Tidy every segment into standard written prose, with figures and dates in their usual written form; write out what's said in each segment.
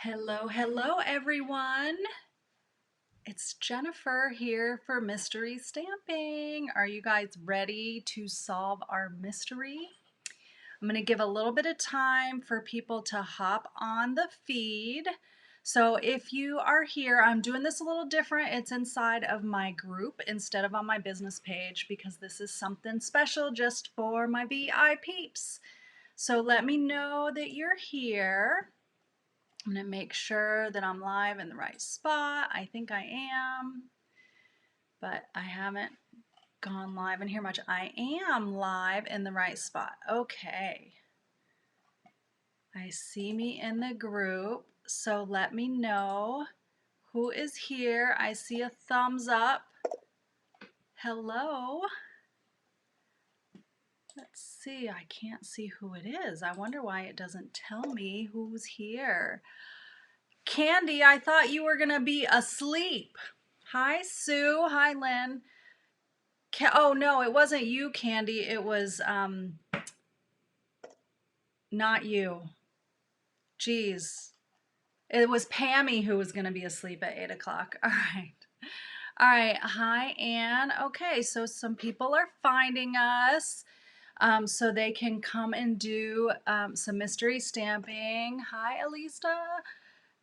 Hello, hello, everyone. It's Jennifer here for Mystery Stamping. Are you guys ready to solve our mystery? I'm going to give a little bit of time for people to hop on the feed. So if you are here, I'm doing this a little different. It's inside of my group instead of on my business page because this is something special just for my VI peeps. So let me know that you're here. I'm going to make sure that I'm live in the right spot. I think I am, but I haven't gone live in here much. I am live in the right spot. Okay. I see me in the group, so let me know who is here. I see a thumbs up. Hello. Let's see. I can't see who it is. I wonder why it doesn't tell me who's here. Candy, I thought you were going to be asleep. Hi, Sue. Hi, Lynn. Oh, no, it wasn't you, Candy. It was not you. Geez. It was Pammy who was going to be asleep at 8 o'clock. All right. All right. Hi, Anne. Okay, so some people are finding us so they can come and do some mystery stamping. Hi, Elisa.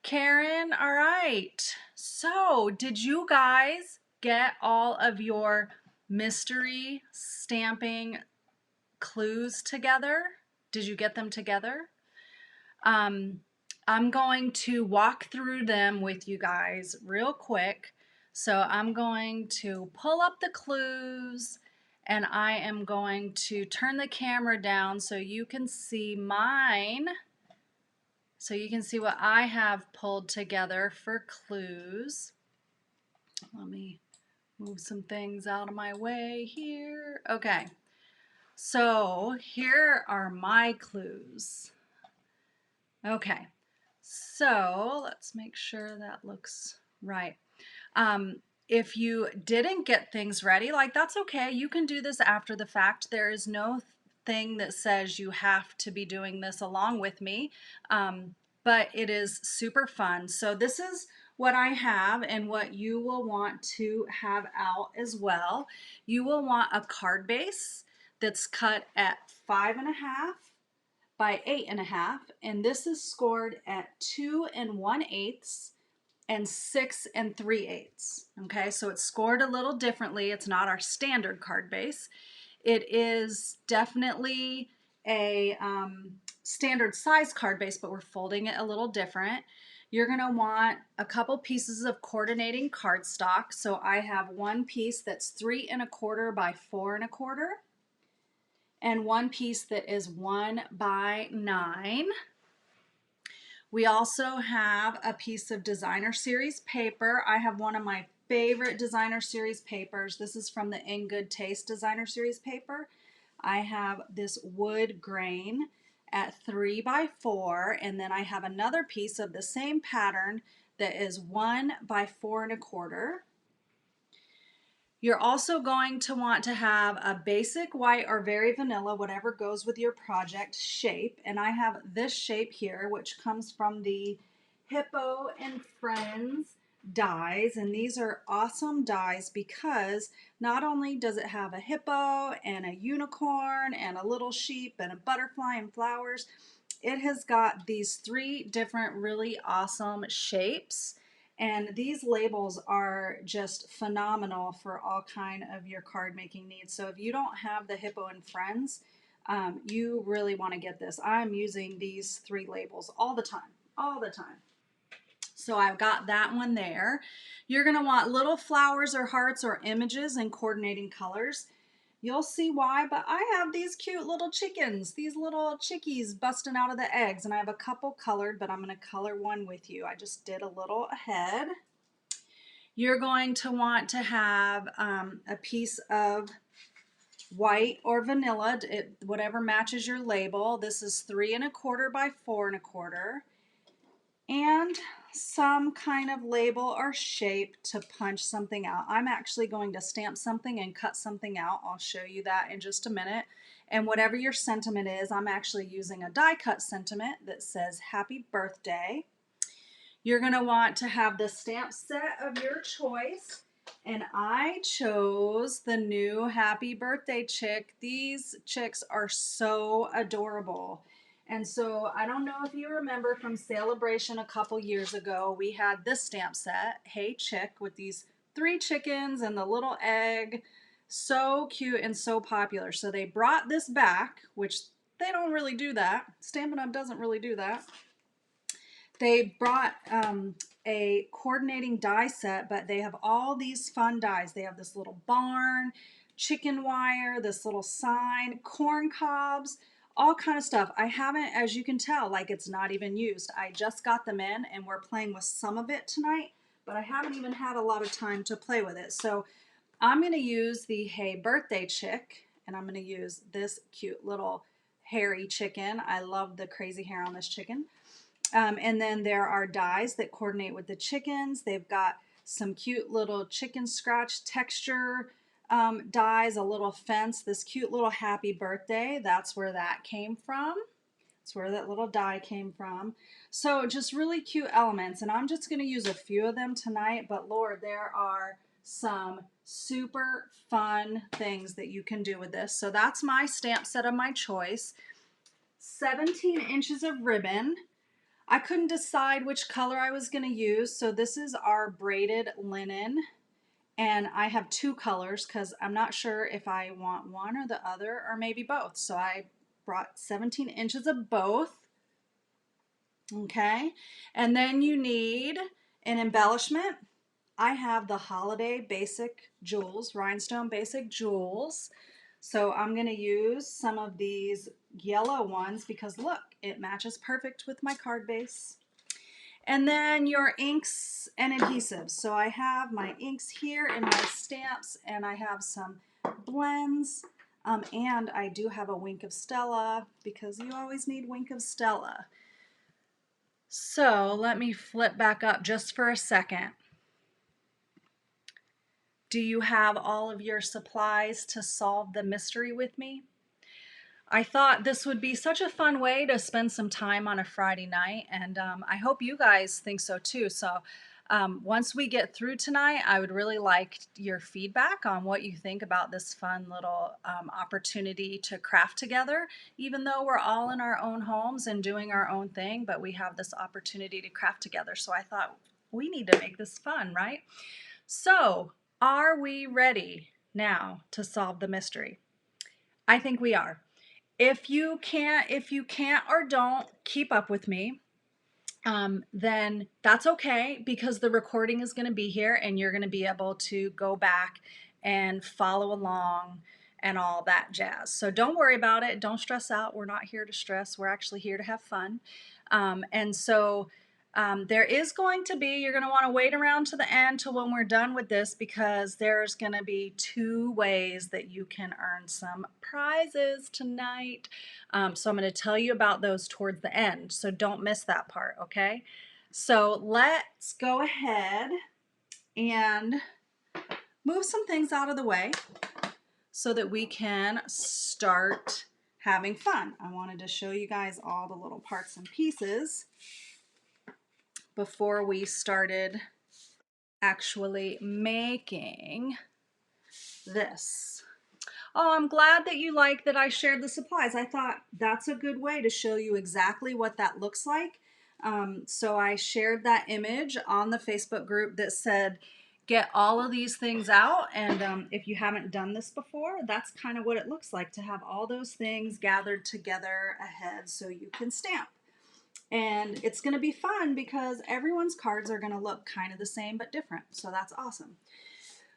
Karen. All right. So, did you guys get all of your mystery stamping clues together? Did you get them together? I'm going to walk through them with you guys real quick. So I'm going to pull up the clues and I am going to turn the camera down so you can see mine. So you can see what I have pulled together for clues. Let me move some things out of my way here. Okay. So here are my clues. Okay, so let's make sure that looks right. If you didn't get things ready, like that's okay. You can do this after the fact. There is no thing that says you have to be doing this along with me, but it is super fun. So this is what I have and what you will want to have out as well. You will want a card base that's cut at 5.5 by 8.5, and this is scored at 2 1/8 and 6 3/8. Okay, so it's scored a little differently. It's not our standard card base. It is definitely a standard size card base, but we're folding it a little different. You're going to want a couple pieces of coordinating cardstock. So I have one piece that's 3 1/4 by 4 1/4 and one piece that is 1 by 9. We also have a piece of designer series paper. I have one of my favorite designer series papers. This is from the In Good Taste designer series paper. I have this wood grain at 3 by 4, and then I have another piece of the same pattern that is 1 by 4 1/4. You're also going to want to have a basic white or very vanilla, whatever goes with your project shape. And I have this shape here, which comes from the Hippo and Friends dies. And these are awesome dies because not only does it have a hippo and a unicorn and a little sheep and a butterfly and flowers, it has got these 3 different really awesome shapes, and these labels are just phenomenal for all kind of your card making needs. So if you don't have the Hippo and Friends, you really want to get this. I'm using these 3 labels all the time, all the time. So I've got that one there. You're going to want little flowers or hearts or images in coordinating colors. You'll see why, but I have these cute little chickens, these little chickies busting out of the eggs, and I have a couple colored, but I'm going to color one with you. I just did a little ahead. You're going to want to have a piece of white or vanilla, whatever matches your label. This is 3 1/4 by 4 1/4. And some kind of label or shape to punch something out. I'm actually going to stamp something and cut something out. I'll show you that in just a minute. And whatever your sentiment is, I'm actually using a die cut sentiment that says happy birthday. You're going to want to have the stamp set of your choice. And I chose the new Happy Birthday chick. These chicks are so adorable. And so I don't know if you remember from Celebration a couple years ago, we had this stamp set, Hey Chick, with these 3 chickens and the little egg. So cute and so popular. So they brought this back, which they don't really do that. Stampin' Up! Doesn't really do that. They brought a coordinating die set, but they have all these fun dies. They have this little barn, chicken wire, this little sign, corn cobs, all kind of stuff. I haven't, as you can tell, like it's not even used. I just got them in and we're playing with some of it tonight, but I haven't even had a lot of time to play with it. So I'm going to use the Hey Birthday Chick, and I'm going to use this cute little hairy chicken. I love the crazy hair on this chicken. And then there are dies that coordinate with the chickens. They've got some cute little chicken scratch texture dies, a little fence, this cute little happy birthday. That's where that came from. That's where that little die came from. So just really cute elements. And I'm just going to use a few of them tonight. But Lord, there are some super fun things that you can do with this. So that's my stamp set of my choice. 17 inches of ribbon. I couldn't decide which color I was going to use, so this is our braided linen, and I have 2 colors because I'm not sure if I want one or the other, or maybe both. So I brought 17 inches of both. Okay, and then you need an embellishment. I have the Holiday Basic Jewels, Rhinestone Basic Jewels. So I'm going to use some of these yellow ones because look, it matches perfect with my card base. And then your inks and adhesives. So I have my inks here and my stamps, and I have some blends, and I do have a Wink of Stella because you always need Wink of Stella. So let me flip back up just for a second. Do you have all of your supplies to solve the mystery with me? I thought this would be such a fun way to spend some time on a Friday night, and I hope you guys think so too. So once we get through tonight, I would really like your feedback on what you think about this fun little opportunity to craft together. Even though we're all in our own homes and doing our own thing, but we have this opportunity to craft together. So I thought we need to make this fun, right? So are we ready now to solve the mystery? I think we are. If you can't or don't keep up with me, then that's okay because the recording is going to be here and you're going to be able to go back and follow along and all that jazz. So don't worry about it. Don't stress out. We're not here to stress. We're actually here to have fun. And so there is going to be, you're going to want to wait around to the end till when we're done with this because there's going to be 2 ways that you can earn some prizes tonight. So I'm going to tell you about those towards the end. So don't miss that part, okay? So let's go ahead and move some things out of the way so that we can start having fun. I wanted to show you guys all the little parts and pieces before we started actually making this. Oh, I'm glad that you like that I shared the supplies. I thought that's a good way to show you exactly what that looks like. So I shared that image on the Facebook group that said, get all of these things out. And if you haven't done this before, that's kind of what it looks like to have all those things gathered together ahead so you can stamp. And it's going to be fun because everyone's cards are going to look kind of the same but different. So that's awesome.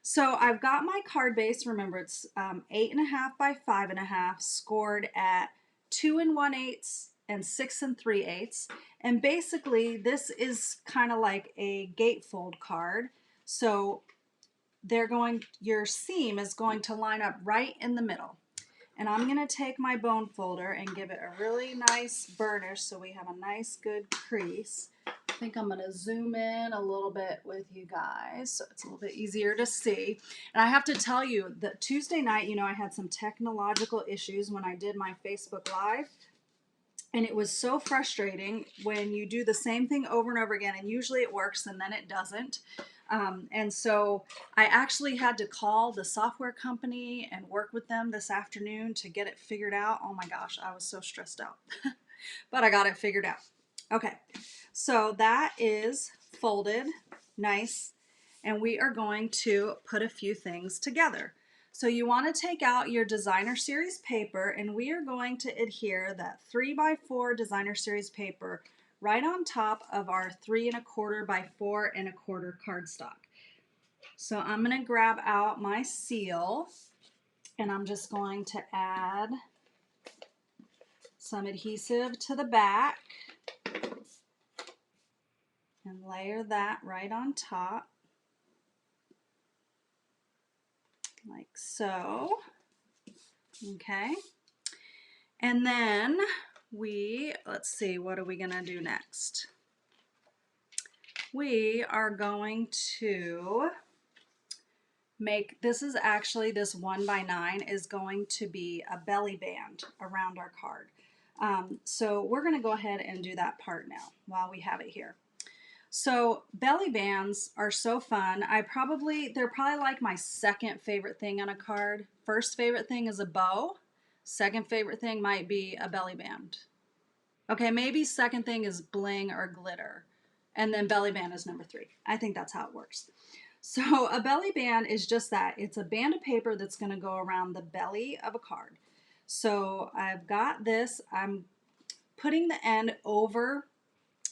So I've got my card base. Remember, it's 8.5 by 5.5, scored at 2 1/8 and 6 3/8. And basically, this is kind of like a gatefold card. So your seam is going to line up right in the middle. And I'm going to take my bone folder and give it a really nice burnish so we have a nice good crease. I think I'm going to zoom in a little bit with you guys so it's a little bit easier to see. And I have to tell you that Tuesday night, I had some technological issues when I did my Facebook Live. And it was so frustrating when you do the same thing over and over again, and usually it works and then it doesn't. And so I actually had to call the software company and work with them this afternoon to get it figured out. Oh my gosh, I was so stressed out, but I got it figured out. Okay, so that is folded nice, and we are going to put a few things together. So you want to take out your designer series paper, and we are going to adhere that 3x4 designer series paper right on top of our 3¼ by 4¼ cardstock. So I'm going to grab out my seal, and I'm just going to add some adhesive to the back and layer that right on top, like so. Okay. And then let's see, what are we going to do next? We are going to make, this is actually, this 1x9 is going to be a belly band around our card. So we're going to go ahead and do that part now while we have it here. So belly bands are so fun. They're probably like my second favorite thing on a card. First favorite thing is a bow. Second favorite thing might be a belly band. Okay, maybe second thing is bling or glitter. And then belly band is number 3. I think that's how it works. So a belly band is just that. It's a band of paper that's going to go around the belly of a card. So I've got this. I'm putting the end over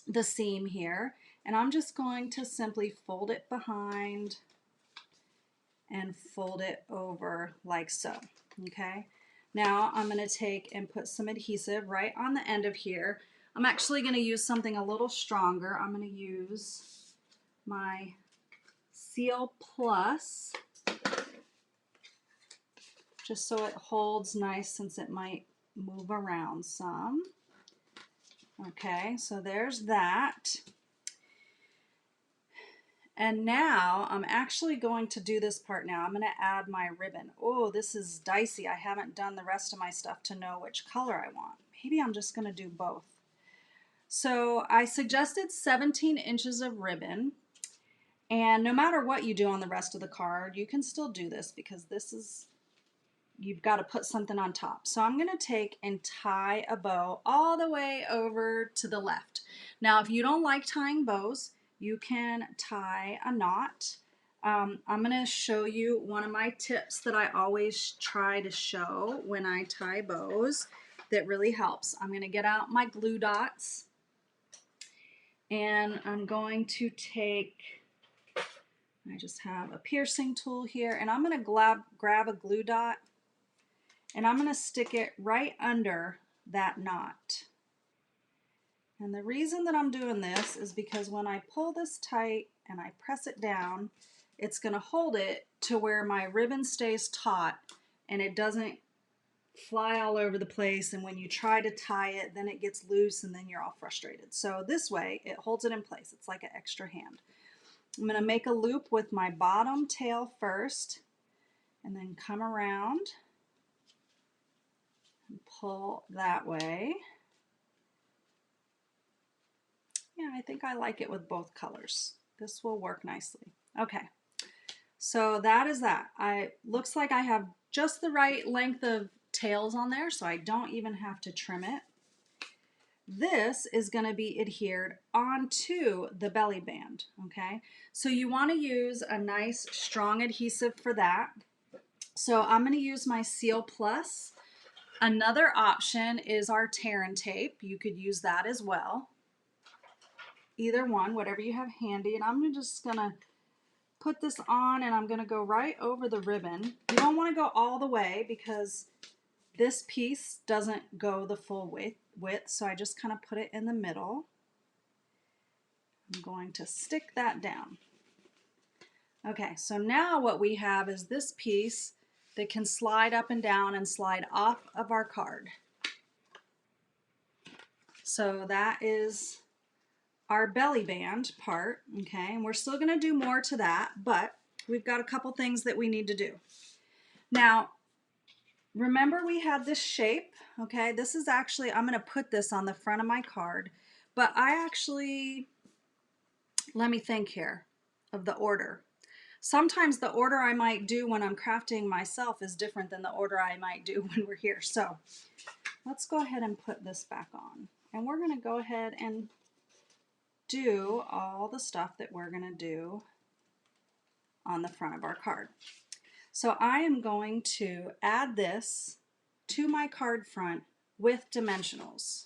the seam here, and I'm just going to simply fold it behind and fold it over like so. Okay, now I'm going to take and put some adhesive right on the end of here. I'm actually going to use something a little stronger. I'm going to use my Seal Plus just so it holds nice, since it might move around some. Okay, so there's that. And now I'm actually going to do this part now. I'm going to add my ribbon. Oh, this is dicey. I haven't done the rest of my stuff to know which color I want. Maybe I'm just going to do both. So I suggested 17 inches of ribbon. And no matter what you do on the rest of the card, you can still do this, because this is, you've got to put something on top. So I'm going to take and tie a bow all the way over to the left. Now, if you don't like tying bows, you can tie a knot. I'm going to show you one of my tips that I always try to show when I tie bows that really helps. I'm going to get out my glue dots, and I'm going to take, I just have a piercing tool here, and I'm going to grab a glue dot, and I'm going to stick it right under that knot. And the reason that I'm doing this is because when I pull this tight and I press it down, it's going to hold it to where my ribbon stays taut and it doesn't fly all over the place. And when you try to tie it, then it gets loose and then you're all frustrated. So this way it holds it in place. It's like an extra hand. I'm going to make a loop with my bottom tail first and then come around and pull that way. Yeah, I think I like it with both colors. This will work nicely. Okay, so that is that. Looks like I have just the right length of tails on there, so I don't even have to trim it. This is going to be adhered onto the belly band, okay? So you want to use a nice strong adhesive for that. So I'm going to use my Seal Plus. Another option is our tear and tape. You could use that as well. Either one, whatever you have handy. And I'm just going to put this on, and I'm going to go right over the ribbon. You don't want to go all the way because this piece doesn't go the full width, so I just kind of put it in the middle. I'm going to stick that down. Okay, so now what we have is this piece that can slide up and down and slide off of our card. So that is our belly band part, okay? And we're still going to do more to that, but we've got a couple things that we need to do. Now, remember we had this shape, okay? This is actually, I'm going to put this on the front of my card, but I actually, let me think here of the order. Sometimes the order I might do when I'm crafting myself is different than the order I might do when we're here. So let's go ahead and put this back on. And we're going to go ahead and do all the stuff that we're going to do on the front of our card. So I am going to add this to my card front with dimensionals.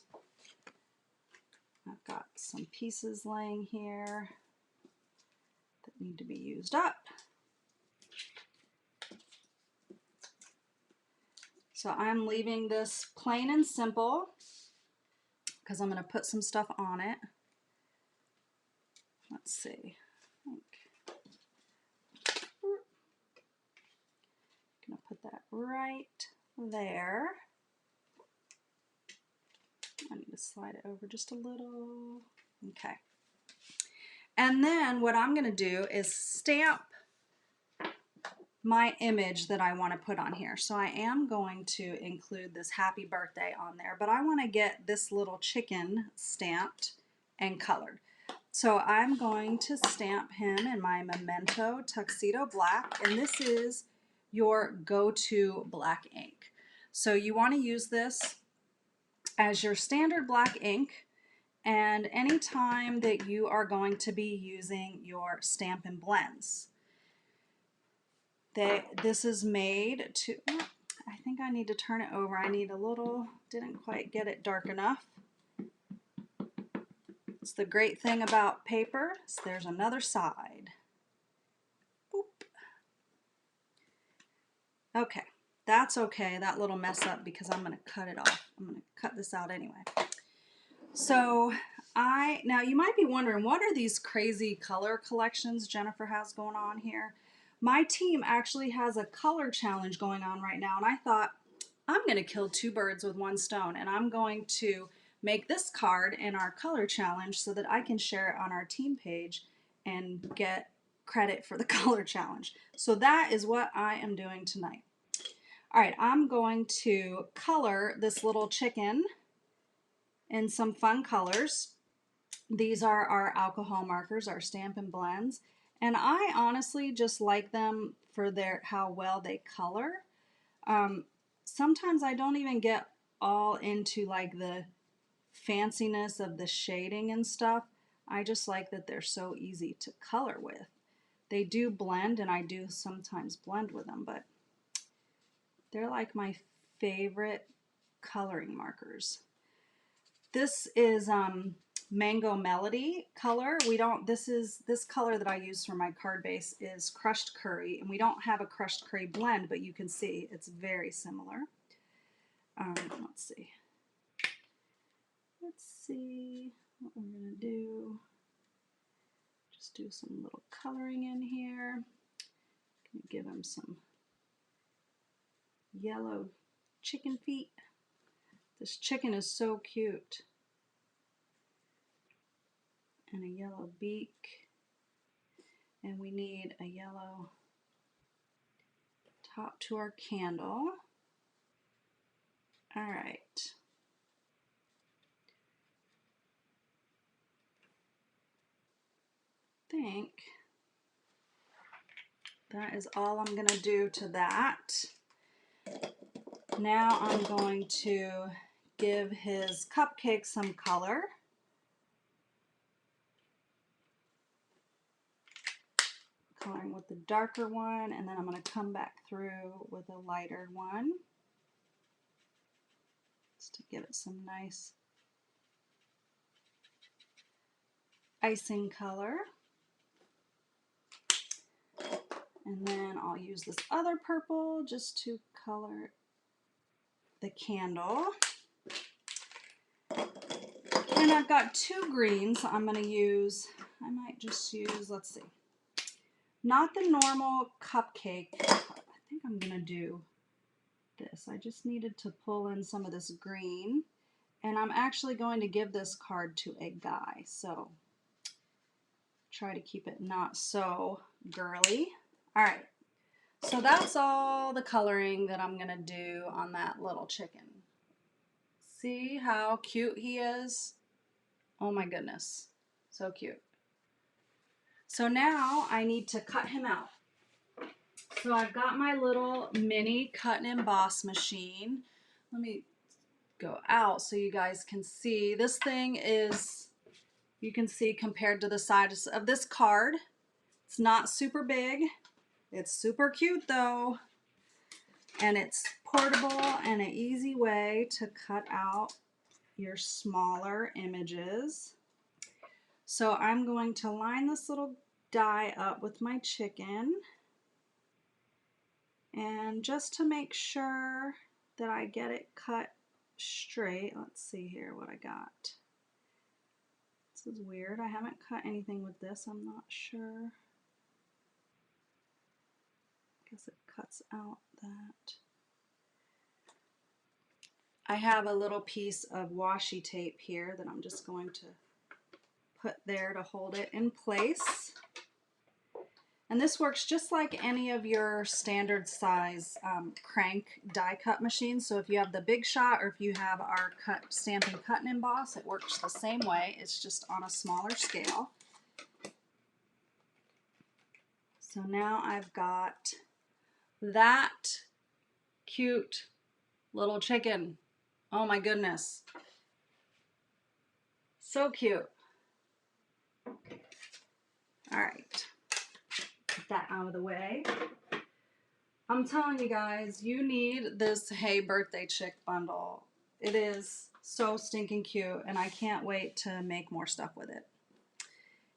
I've got some pieces laying here that need to be used up. So I'm leaving this plain and simple because I'm going to put some stuff on it. Let's see. I'm going to put that right there. I need to slide it over just a little. Okay. And then what I'm going to do is stamp my image that I want to put on here. So I am going to include this happy birthday on there, but I want to get this little chicken stamped and colored. So I'm going to stamp him in my Memento Tuxedo Black, and this is your go-to black ink. So you want to use this as your standard black ink, and anytime that you are going to be using your Stampin' Blends. This is made to, I think I need to turn it over. I need a little, didn't quite get it dark enough. It's the great thing about paper, so there's another side. Boop. Okay, that's okay, that little mess up, because I'm going to cut it off. I'm going to cut this out anyway. So now you might be wondering, what are these crazy color collections Jennifer has going on here? My team actually has a color challenge going on right now, and I thought, I'm going to kill two birds with one stone, and I'm going to make this card in our color challenge so that I can share it on our team page and get credit for the color challenge. So that is what I am doing tonight. All right, I'm going to color this little chicken in some fun colors. These are our alcohol markers, our Stampin' Blends, and I honestly just like them for how well they color. Sometimes I don't even get all into like the fanciness of the shading and stuff. I just like that they're so easy to color with. They do blend, and I do sometimes blend with them, but they're like my favorite coloring markers. This is Mango Melody color. This color that I use for my card base is Crushed Curry, and we don't have a Crushed Curry blend, but you can see it's very similar. Let's see what we're gonna do. Just do some little coloring in here. Gonna give him some yellow chicken feet. This chicken is so cute. And a yellow beak. And we need a yellow top to our candle. All right. I think that is all I'm going to do to that. Now I'm going to give his cupcake some color. Coloring with the darker one, and then I'm going to come back through with a lighter one just to give it some nice icing color. And then I'll use this other purple just to color the candle. And I've got two greens I'm going to use. I might just use, let's see, not the normal cupcake. I think I'm going to do this. I just needed to pull in some of this green. And I'm actually going to give this card to a guy. So try to keep it not so girly. All right. So that's all the coloring that I'm gonna do on that little chicken. See how cute he is? Oh my goodness, so cute. So now I need to cut him out. So I've got my little mini cut and emboss machine. Let me go out so you guys can see. This thing is, you can see compared to the size of this card, it's not super big. It's super cute though. And it's portable and an easy way to cut out your smaller images. So I'm going to line this little die up with my chicken. And just to make sure that I get it cut straight, let's see here what I got. This is weird. I haven't cut anything with this. I'm not sure. I guess it cuts out that. I have a little piece of washi tape here that I'm just going to put there to hold it in place. And this works just like any of your standard size crank die cut machines. So if you have the Big Shot or if you have our Stampin' Cut and Emboss, it works the same way. It's just on a smaller scale. So now I've got that cute little chicken. Oh my goodness. So cute. All right. Get that out of the way. I'm telling you guys, you need this Hey Birthday Chick bundle. It is so stinking cute, and I can't wait to make more stuff with it.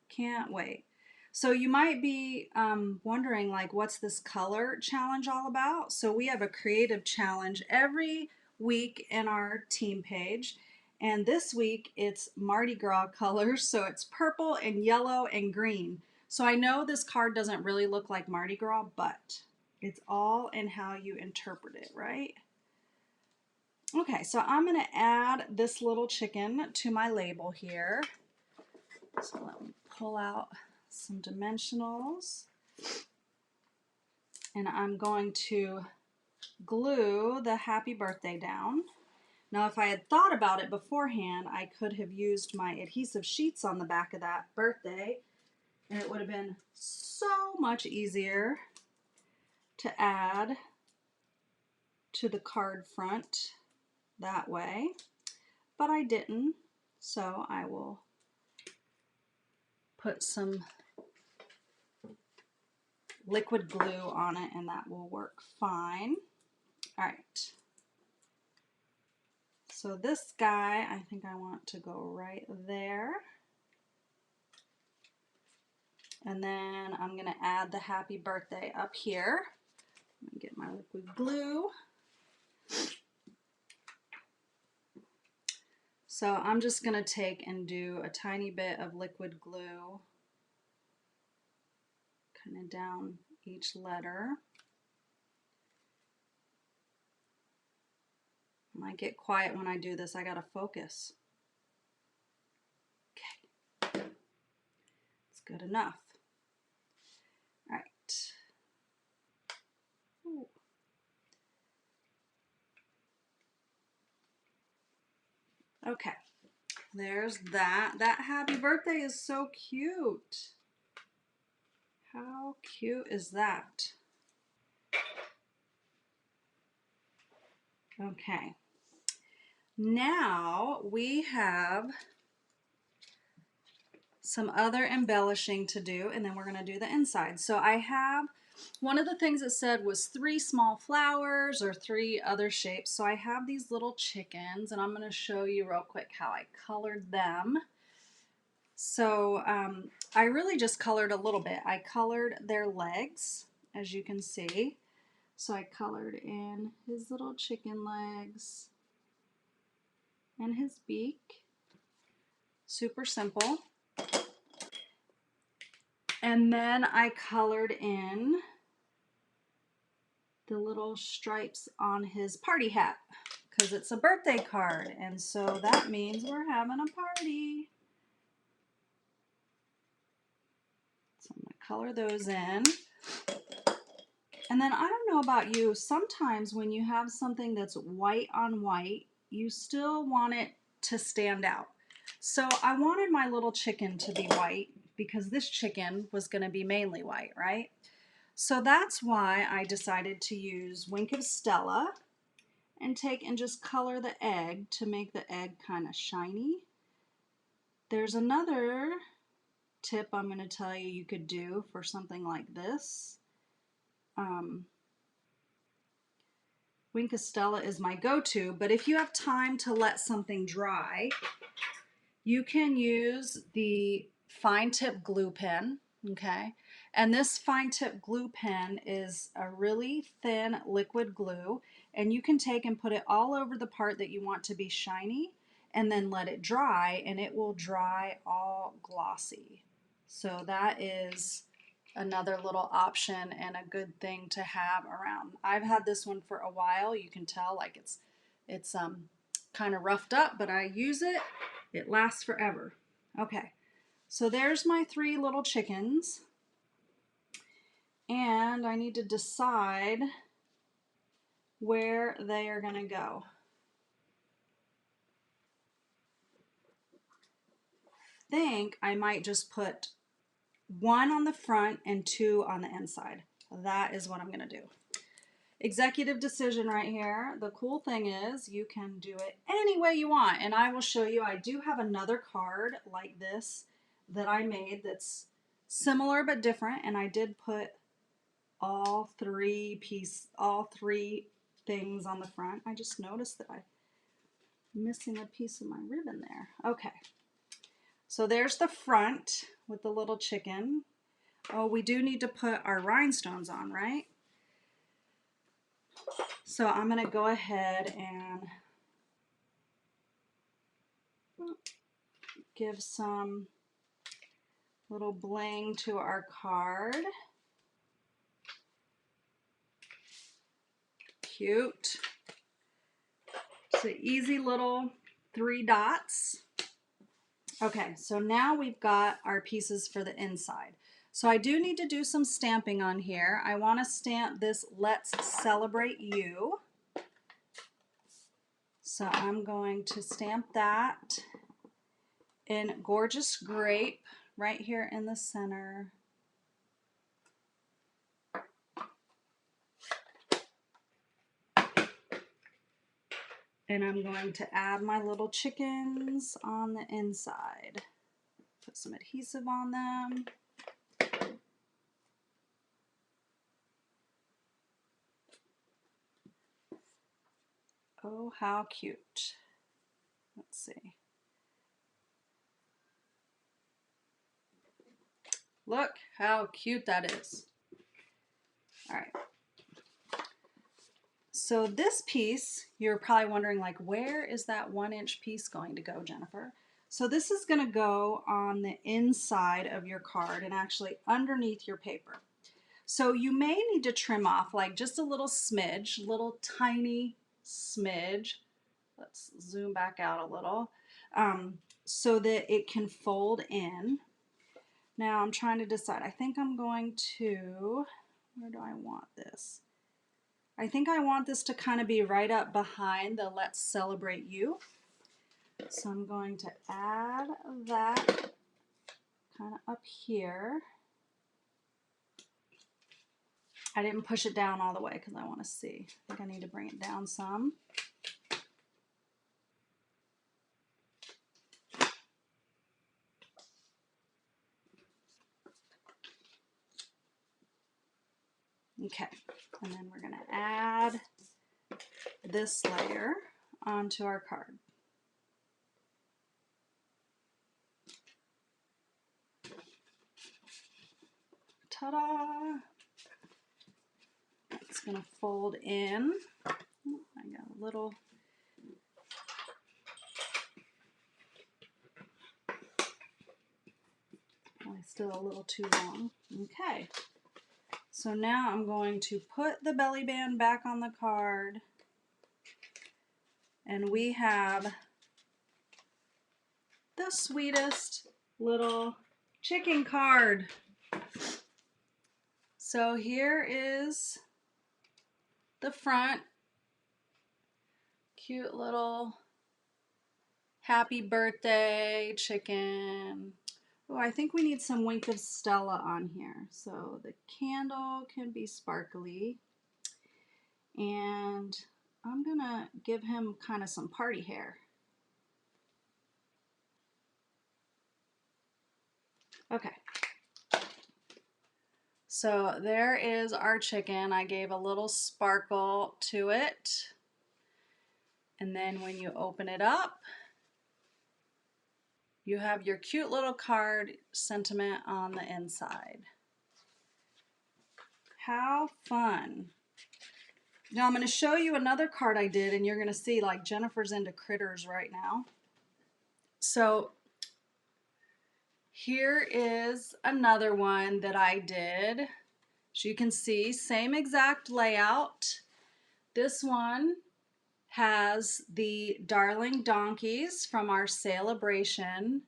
Can't wait. So you might be wondering, like, what's this color challenge all about? So we have a creative challenge every week in our team page. And this week it's Mardi Gras colors. So it's purple and yellow and green. So I know this card doesn't really look like Mardi Gras, but it's all in how you interpret it, right? Okay, so I'm going to add this little chicken to my label here. So let me pull out some dimensionals. And I'm going to glue the happy birthday down. Now, if I had thought about it beforehand, I could have used my adhesive sheets on the back of that birthday, and it would have been so much easier to add to the card front that way, but I didn't, so I will put some liquid glue on it and that will work fine. All right. So this guy, I think I want to go right there. And then I'm going to add the happy birthday up here. Let me get my liquid glue. So I'm just going to take and do a tiny bit of liquid glue kind of down each letter. I get quiet when I do this. I got to focus. Okay. It's good enough. All right. Ooh. Okay. There's that. That happy birthday is so cute. How cute is that? Okay. Now we have some other embellishing to do, and then we're going to do the inside. So I have, one of the things it said was 3 small flowers or 3 other shapes. So I have these little chickens, and I'm going to show you real quick how I colored them. So I really just colored a little bit. I colored their legs, as you can see. So I colored in his little chicken legs and his beak. Super simple. And then I colored in the little stripes on his party hat because it's a birthday card, and so that means we're having a party. So I'm going to color those in. And then I don't know about you, sometimes when you have something that's white on white, you still want it to stand out. So I wanted my little chicken to be white because this chicken was going to be mainly white, right? So that's why I decided to use Wink of Stella and take and just color the egg to make the egg kind of shiny. There's another tip I'm going to tell you you could do for something like this. Wink of Stella is my go-to, but if you have time to let something dry, you can use the fine tip glue pen, okay? And this fine tip glue pen is a really thin liquid glue, and you can take and put it all over the part that you want to be shiny and then let it dry, and it will dry all glossy. So that is another little option and a good thing to have around. I've had this one for a while. You can tell like it's kind of roughed up, but I use it. It lasts forever. Okay, so there's my 3 little chickens, and I need to decide where they are going to go. I think I might just put 1 on the front and 2 on the inside. That is what I'm going to do. Executive decision right here. The cool thing is you can do it any way you want, and I will show you. I do have another card like this that I made that's similar but different, and I did put all three things on the front. I just noticed that I'm missing a piece of my ribbon there. Okay, so there's the front with the little chicken. Oh, we do need to put our rhinestones on, right? So I'm going to go ahead and give some little bling to our card. Cute. It's an easy little 3 dots. Okay, so now we've got our pieces for the inside. So I do need to do some stamping on here. I want to stamp this Let's Celebrate You. So I'm going to stamp that in Gorgeous Grape right here in the center. And I'm going to add my little chickens on the inside. Put some adhesive on them. Oh, how cute. Let's see. Look how cute that is. All right. So this piece, you're probably wondering like, where is that 1-inch piece going to go, Jennifer? So this is going to go on the inside of your card and actually underneath your paper. So you may need to trim off like just a little smidge, little tiny smidge. Let's zoom back out a little so that it can fold in. Now I'm trying to decide. I think I'm going to, where do I want this? I think I want this to kind of be right up behind the Let's Celebrate You. So I'm going to add that kind of up here. I didn't push it down all the way because I want to see. I think I need to bring it down some. Okay, and then we're going to add this layer onto our card. Ta-da! It's going to fold in. I got a little still a little too long. Okay. So now I'm going to put the belly band back on the card, and we have the sweetest little chicken card. So here is the front. Cute little happy birthday chicken. Oh, I think we need some Wink of Stella on here. So the candle can be sparkly. And I'm gonna give him kind of some party hair. Okay. So there is our chicken. I gave a little sparkle to it. And then when you open it up, you have your cute little card sentiment on the inside. How fun. Now I'm going to show you another card I did, and you're going to see like Jennifer's into critters right now. So here is another one that I did. As you can see, same exact layout. This one has the Darling Donkeys from our Celebration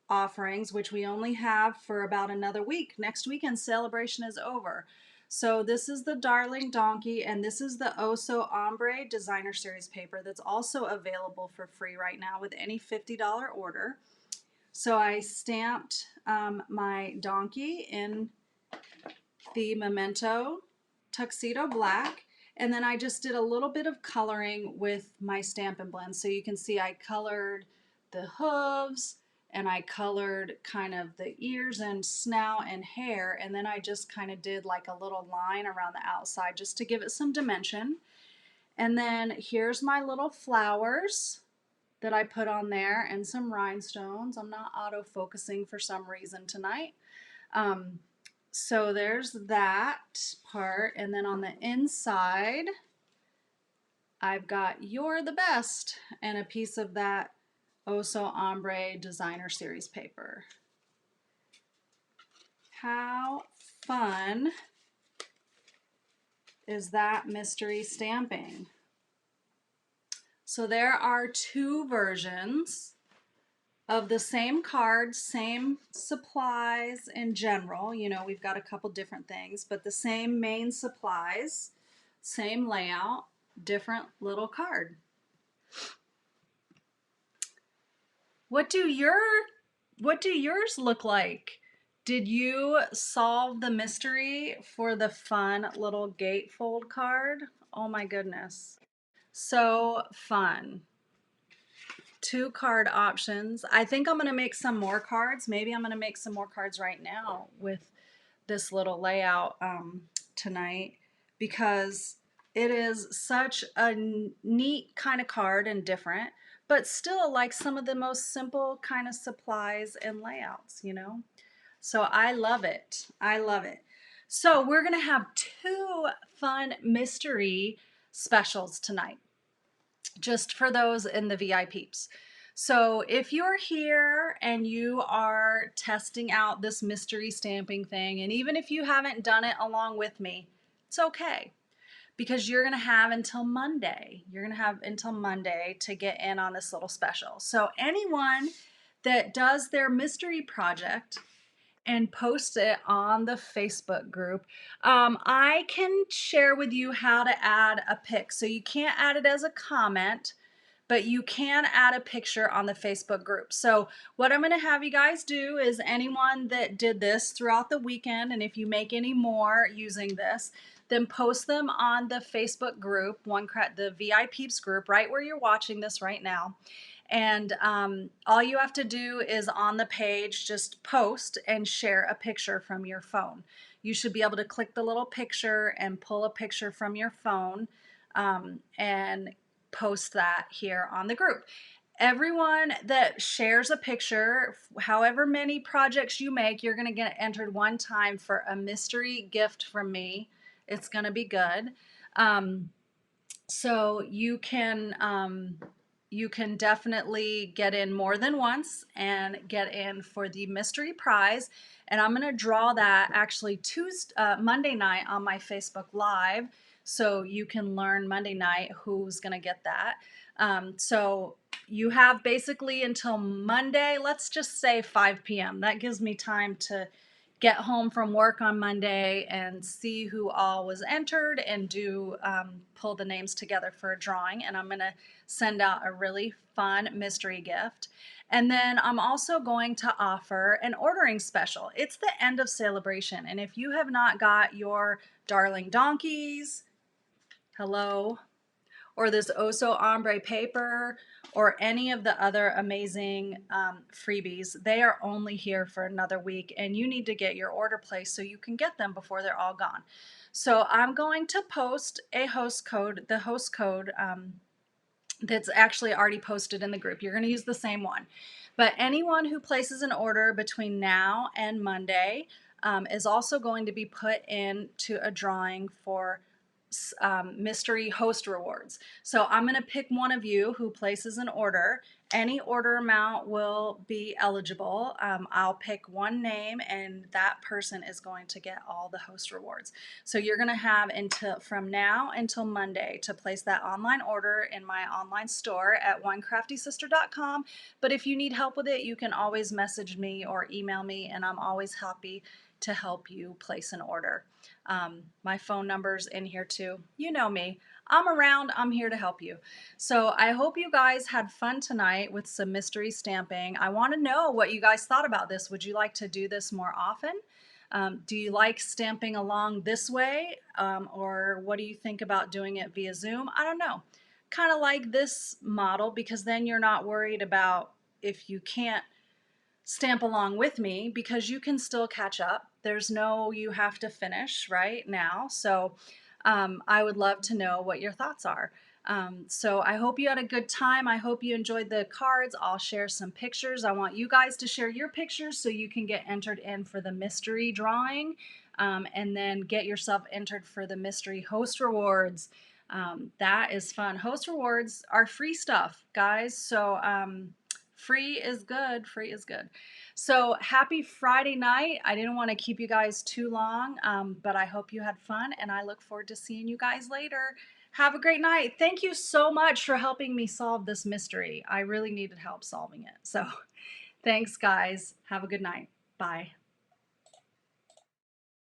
offerings, which we only have for about another week. Next weekend Celebration is over. So this is the Darling Donkey, and this is the Oso Ombre Designer Series paper that's also available for free right now with any $50 order. So I stamped my donkey in the Memento Tuxedo Black, and then I just did a little bit of coloring with my Stampin' Blend. So you can see I colored the hooves, and I colored kind of the ears and snout and hair, and then I just kind of did like a little line around the outside just to give it some dimension. And then here's my little flowers that I put on there and some rhinestones. I'm not auto-focusing for some reason tonight. So there's that part, and then on the inside I've got You're the Best and a piece of that Oso Ombre Designer Series paper. How fun is that mystery stamping? So there are two versions of the same cards, same supplies in general. You know, we've got a couple different things, but the same main supplies, same layout, different little card. What do yours look like? Did you solve the mystery for the fun little gatefold card? Oh my goodness. So fun. Two card options. I think I'm going to make some more cards. Maybe I'm going to make some more cards right now with this little layout tonight, because it is such a neat kind of card and different, but still like some of the most simple kind of supplies and layouts, you know? So I love it. I love it. So we're going to have two fun mystery specials tonight, just for those in the VIPs. So if you're here and you are testing out this mystery stamping thing, and even if you haven't done it along with me, it's okay, because you're going to have until Monday. You're going to have until Monday to get in on this little special. So anyone that does their mystery project and post it on the Facebook group, I can share with you how to add a pic. So you can't add it as a comment, but you can add a picture on the Facebook group. So what I'm going to have you guys do is, anyone that did this throughout the weekend, and if you make any more using this, then post them on the Facebook group, the VIPs group, right where you're watching this right now. And all you have to do is on the page, just post and share a picture from your phone. You should be able to click the little picture and pull a picture from your phone and post that here on the group. Everyone that shares a picture, however many projects you make, you're going to get entered one time for a mystery gift from me. It's going to be good. So you can definitely get in more than once and get in for the mystery prize. And I'm going to draw that actually Monday night on my Facebook Live, so you can learn Monday night who's going to get that. So you have basically until Monday, let's just say 5 p.m. That gives me time to get home from work on Monday and see who all was entered and pull the names together for a drawing. And I'm going to send out a really fun mystery gift. And then I'm also going to offer an ordering special. It's the end of celebration. And if you have not got your Darling Donkeys, hello, or this Oso Ombre paper, or any of the other amazing freebies, they are only here for another week, and you need to get your order placed so you can get them before they're all gone. So I'm going to post a host code, the host code that's actually already posted in the group. You're going to use the same one. But anyone who places an order between now and Monday is also going to be put into a drawing for mystery host rewards. So I'm going to pick one of you who places an order. Any order amount will be eligible. I'll pick one name, and that person is going to get all the host rewards. So you're going to have from now until Monday to place that online order in my online store at onecraftysister.com. But if you need help with it, you can always message me or email me, and I'm always happy to help you place an order. My phone number's in here too. You know me. I'm around. I'm here to help you. So I hope you guys had fun tonight with some mystery stamping. I want to know what you guys thought about this. Would you like to do this more often? Do you like stamping along this way? Or what do you think about doing it via Zoom? I don't know. Kind of like this model, because then you're not worried about if you can't stamp along with me, because you can still catch up. There's no you have to finish right now. So I would love to know what your thoughts are. So I hope you had a good time. I hope you enjoyed the cards. I'll share some pictures. I want you guys to share your pictures so you can get entered in for the mystery drawing, and then get yourself entered for the mystery host rewards. That is fun. Host rewards are free stuff, guys. So free is good. Free is good. So happy Friday night. I didn't want to keep you guys too long, but I hope you had fun, and I look forward to seeing you guys later. Have a great night. Thank you so much for helping me solve this mystery. I really needed help solving it. So thanks, guys. Have a good night. Bye.